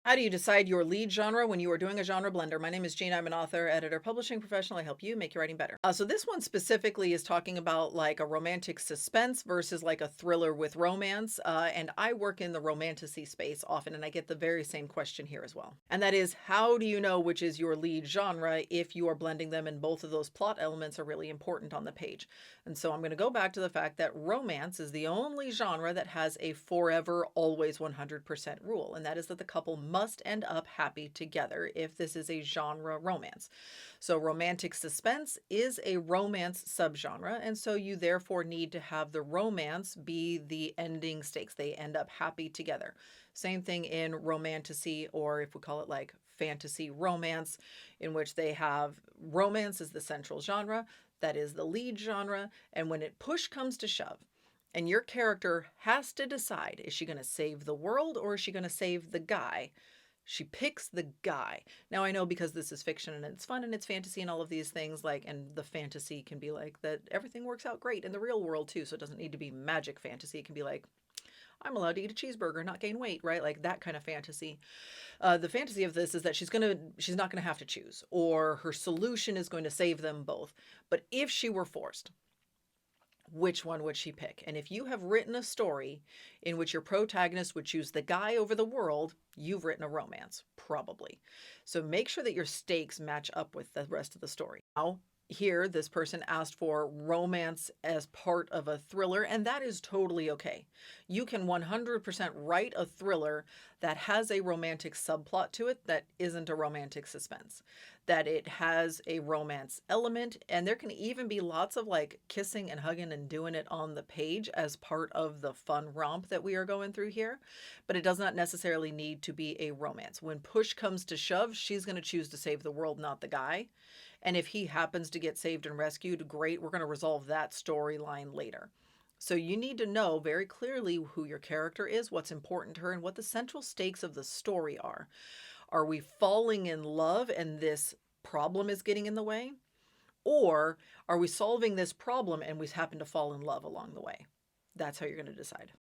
How do you decide your lead genre when you are doing a genre blender? My name is Jean. I'm an author, editor, publishing professional. I help you make your writing better. So this one specifically is talking about like a romantic suspense versus like a thriller with romance. And I work in the romanticy space often, and I get the very same question here as well. And that is, how do you know which is your lead genre if you are blending them and both of those plot elements are really important on the page? And so I'm going to go back to the fact that romance is the only genre that has a forever, always 100% rule. And that is that the couple must end up happy together if this is a genre romance. So romantic suspense is a romance subgenre, and so you therefore need to have the romance be the ending stakes. They end up happy together. Same thing in romantasy, or if we call it like fantasy romance, in which they have romance as the central genre, that is the lead genre, and when it push comes to shove, and your character has to decide, is she going to save the world or is she going to save the guy? She picks the guy. Now I know, because this is fiction and it's fun and it's fantasy and all of these things, like, and the fantasy can be like that everything works out great in the real world too, so it doesn't need to be magic fantasy. It can be like, I'm allowed to eat a cheeseburger, not gain weight, right? Like that kind of fantasy. The fantasy of this is that she's not gonna have to choose, or her solution is going to save them both. But if she were forced, which one would she pick? And if you have written a story in which your protagonist would choose the guy over the world, you've written a romance, probably. So make sure that your stakes match up with the rest of the story. Now, here, this person asked for romance as part of a thriller, and that is totally okay. You can 100% write a thriller that has a romantic subplot to it that isn't a romantic suspense, that it has a romance element, and there can even be lots of like kissing and hugging and doing it on the page as part of the fun romp that we are going through here. But it does not necessarily need to be a romance. When push comes to shove, she's going to choose to save the world, not the guy. And if he happens to get saved and rescued, great, we're going to resolve that storyline later. So you need to know very clearly who your character is, what's important to her, and what the central stakes of the story are. Are we falling in love and this problem is getting in the way? Or are we solving this problem and we happen to fall in love along the way? That's how you're going to decide.